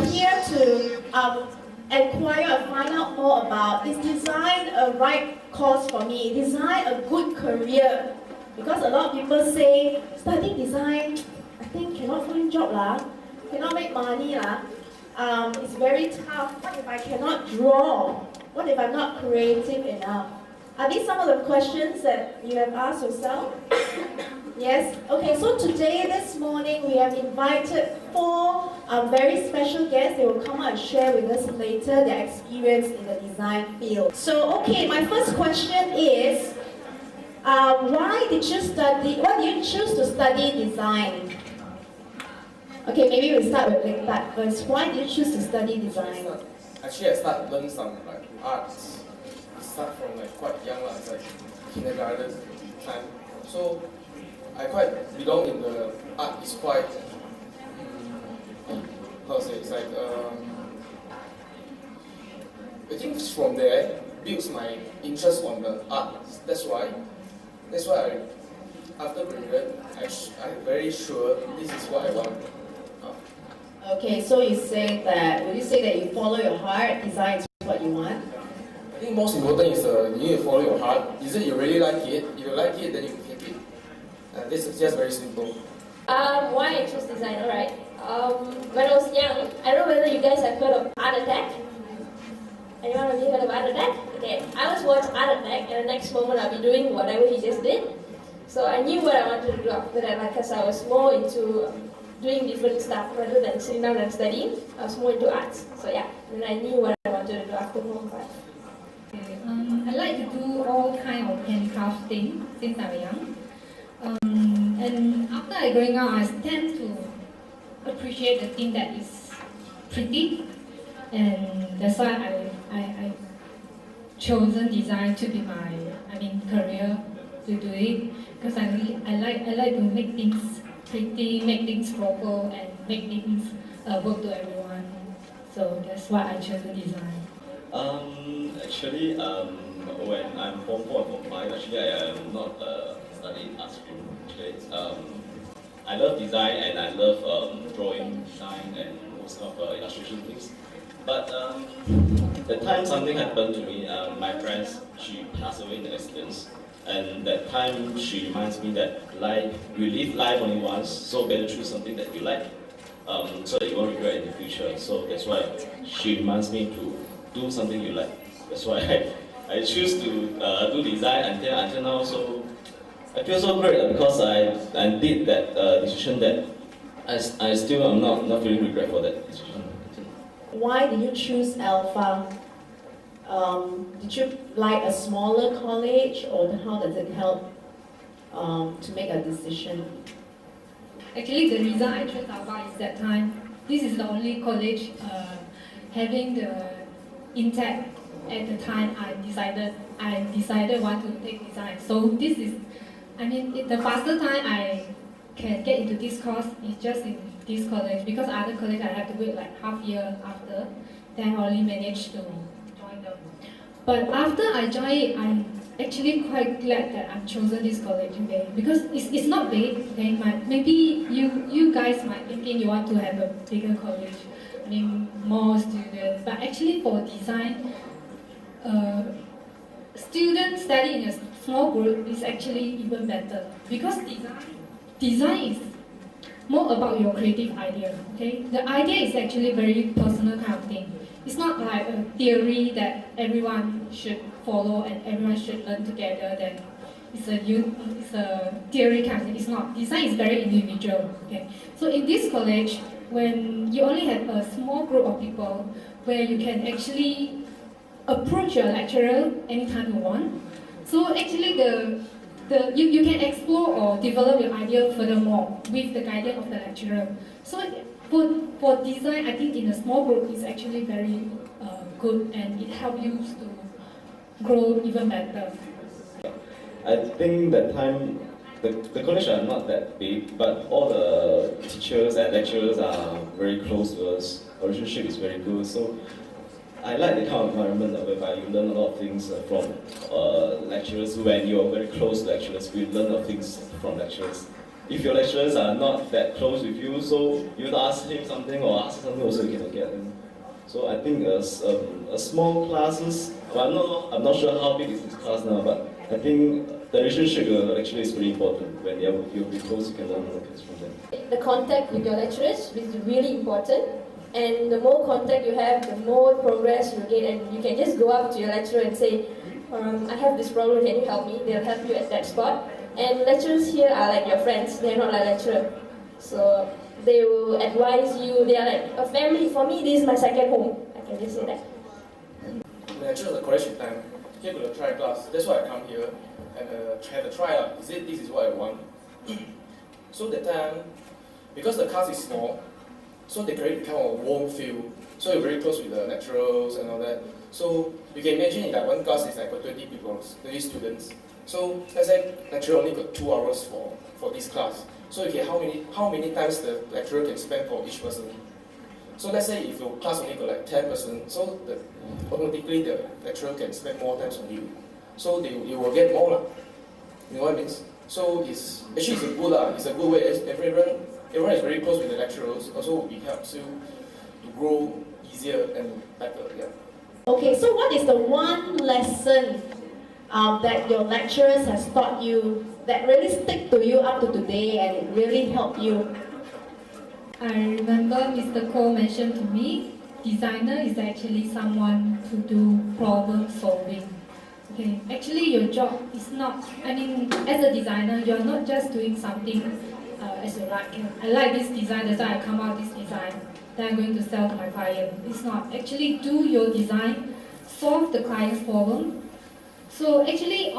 are here to inquire and find out more about, is design a right course for me? Design a good career? Because a lot of people say, studying design, I think cannot find job lah, cannot make money lah. It's very tough. What if I cannot draw? What if I'm not creative enough? Are these some of the questions that you have asked yourself? Yes? Okay, so today, this morning, we have invited 4 very special guests. They will come out and share with us later their experience in the design field. So, okay, my first question is, why did you choose to study design? Okay, maybe we'll start with Ling-Tat first. Why did you choose to study design? Actually, I started learning some arts. I start from quite young, it's like kindergarten time. So I quite belong in the art. It's quite how to say? It's like I think from there builds my interest on the art. That's why after graduate, I'm very sure this is what I want. Okay, so would you say that you follow your heart, design is what you want? I think most important is you need to follow your heart. Is it you really like it? If you like it, then you can take it. This is just very simple. Why I chose design, alright. When I was young, I don't know whether you guys have heard of Art Attack. Anyone of you heard of Art Attack? Okay, I was watching Art Attack and the next moment I'll be doing whatever he just did. So I knew what I wanted to do after that, because I was more into doing different stuff rather than sitting down and studying. I was more into arts. So yeah, and I knew what I wanted to do after Form 5. I like to do all kind of handcraft things since I'm young. And after I growing up, I tend to appreciate the thing that is pretty, and that's why I chosen design to be my career to do it, because I like to make things pretty, make things proper, and make things work to everyone. So that's why I chose design. Actually, when I'm Form 4 and Form 5, actually I am not studying art stream. Actually, I love design and I love drawing, design, and most of illustration things. But the time something happened to me, my friend, she passed away in an accident. And that time she reminds me that you live life only once, so better choose something that you like, so that you won't regret in the future. So that's why she reminds me to do something you like. That's why I choose to do design until now. So I feel so great because I did that decision that I still am not feeling regret for that decision. Why did you choose ALFA? Did you like a smaller college, or how does it help to make a decision? Actually, the reason I chose ALFA is that time, this is the only college having the intake at the time I decided want to take design. So this is, the faster time I can get into this course is just in this college, because other college I have to wait like half year after, then I only managed to join them. But after I joined it, I'm actually quite glad that I've chosen this college today, because it's not big. Okay, maybe you guys might thinking you want to have a bigger college, more students. But actually for design, students studying in a small group is actually even better, because design is more about your creative idea. Okay, the idea is actually very personal kind of thing. It's not like a theory that everyone should follow and everyone should learn together. Then it's a theory kind of thing. It's not. Design is very individual. Okay, so in this college, when you only have a small group of people, where you can actually approach your lecturer anytime you want. So actually, you can explore or develop your idea furthermore with the guidance of the lecturer. So for design, I think in a small group is actually very good, and it helps you to grow even better. I think that time the college are not that big, but all the teachers and lecturers are very close to us. Our relationship is very good. So I like the kind of environment whereby you learn a lot of things from lecturers. When you're very close to lecturers, we learn a lot of things from lecturers. if your lecturers are not that close with you, so you would ask him something or ask something also you cannot get them. So I think a small classes, well, I'm not sure how big is this class now, but I think the relationship actually is very important. When you'll be close, you can learn more things from them. The contact with your lecturers is really important, and the more contact you have, the more progress you get, and you can just go up to your lecturer and say, I have this problem, can you help me? They'll help you at that spot. And lecturers here are like your friends, they're not like lecturer. So they will advise you, they are like a family. For me, this is my second home. I can just say that. When I chose the college time, here to the try class. That's why I come here and have a try. This is what I want. So that time, because the class is small, so they create kind of a warm feel. So you're very close with the lecturers and all that. So you can imagine that one class is like 20 people, 20 students. So let's say lecturer only got 2 hours for this class. So you can how many times the lecturer can spend for each person. So let's say if your class only got like 10 persons, so automatically the lecturer can spend more times on you. So you will get more. You know what I mean? So it's a good it's a good way. Everyone is very close with the lecturers. Also it helps you to grow easier and better. Yeah. Okay, so what is the one lesson that your lecturers has taught you that really stick to you up to today and it really helped you? I remember Mr. Cole mentioned to me, designer is actually someone to do problem solving. Okay, actually your job is not, as a designer, you're not just doing something as you like. I like this design, that's why I come out with this design, then I'm going to sell to my client. It's not. Actually do your design, solve the client's problem. So actually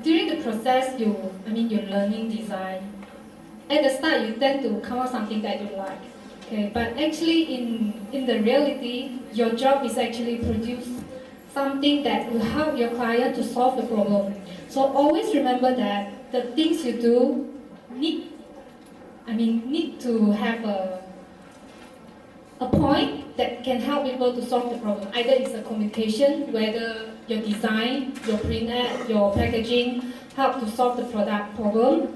during the process, you're learning design. At the start, you tend to come out something that you like. Okay, but actually in the reality, your job is actually produce something that will help your client to solve the problem. So always remember that the things you do need to have a point that can help people to solve the problem. Either it's a communication, whether your design, your print ad, your packaging help to solve the product problem,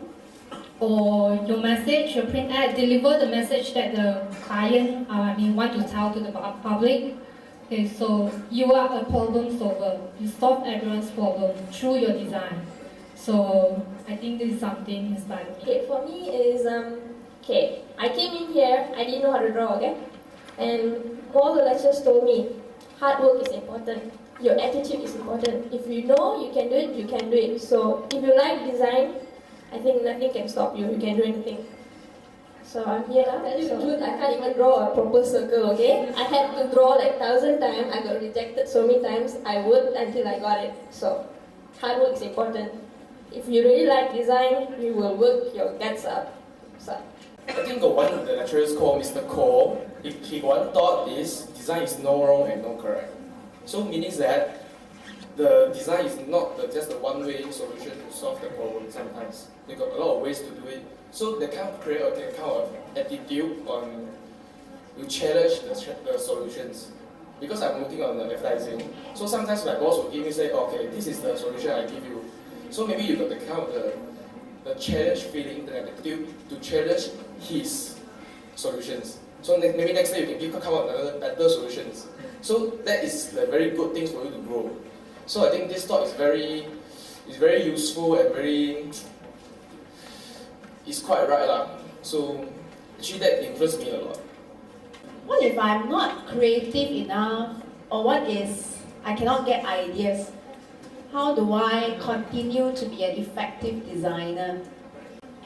or your message, your print ad, deliver the message that the client want to tell to the public. Okay, so you are a problem solver. You solve everyone's problem through your design. So I think this is something inspiring me. Okay, for me is I came in here, I didn't know how to draw, okay? And all the lecturers told me, hard work is important. Your attitude is important. If you know you can do it, you can do it. So if you like design, I think nothing can stop you. You can do anything. So I'm here now. Dude, I can't even draw a proper circle, okay? I had to draw like 1,000 times. I got rejected so many times. I worked until I got it. So hard work is important. If you really like design, you will work your guts up. So I think one of the lecturers called Mr. Cole, he one thought is design is no wrong and no correct. So meaning that the design is not just a one-way solution to solve the problem sometimes. They got a lot of ways to do it. So they kind of create a kind of attitude on you challenge the solutions. Because I'm working on the advertising, so sometimes my boss will give me say, okay, this is the solution I give you. So maybe you got the kind of the challenge feeling, the attitude to challenge his solutions. So maybe next day you can come up with better solutions. So that is the very good things for you to grow. So I think this thought is very useful and it's quite right lah. So actually that influenced me a lot. What if I'm not creative enough, or what is I cannot get ideas? How do I continue to be an effective designer?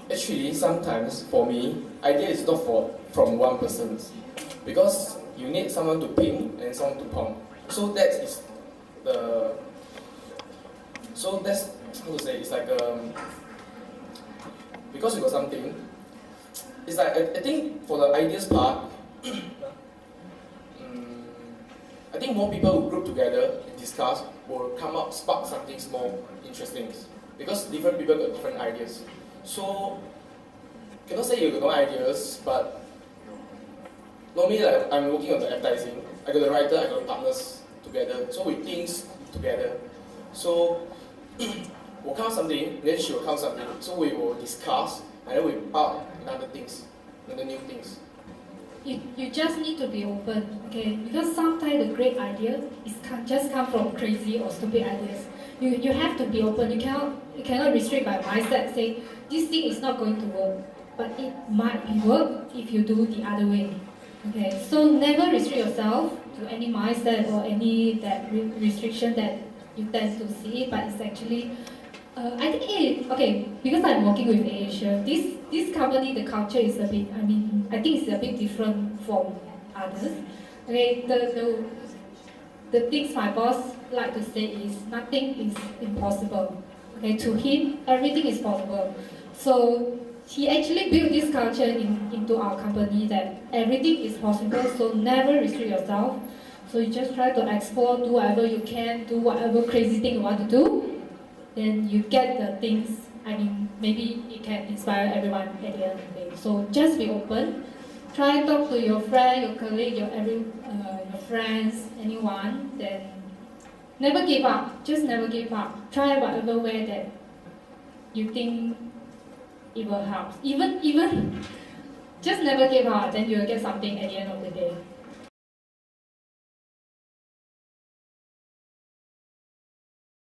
Actually, sometimes for me, idea is not from one person, because you need someone to ping and someone to pump. So that's how to say, it's like because you got something, it's like I think for the ideas part, I think more people will group together and discuss will come up, spark something more interesting, because different people got different ideas. So cannot say you got no ideas, but normally like I'm working on the advertising. I got the writer, I got the partners together, so we think together. So we'll count something, then she will count something. So we will discuss and then we build another new things. You just need to be open, okay? Because sometimes the great idea just come from crazy or stupid ideas. You have to be open. You cannot restrict by mindset, say this thing is not going to work, but it might work if you do the other way. Okay, so never restrict yourself to any mindset or any restriction that you tend to see, but it's actually I think because I'm working with Asia, this company, the culture is a bit, I think it's a bit different from others. Okay, the things my boss like to say is nothing is impossible. Okay, to him, everything is possible. So he actually built this culture into our company that everything is possible, so never restrict yourself. So you just try to explore, do whatever you can, do whatever crazy thing you want to do. Then you get the things, maybe it can inspire everyone at the end of the day. So just be open. Try to talk to your friend, your colleague, your friends, anyone. Then never give up. Just never give up. Try whatever way that you think it will help. Even just never give up. Then you'll get something at the end of the day.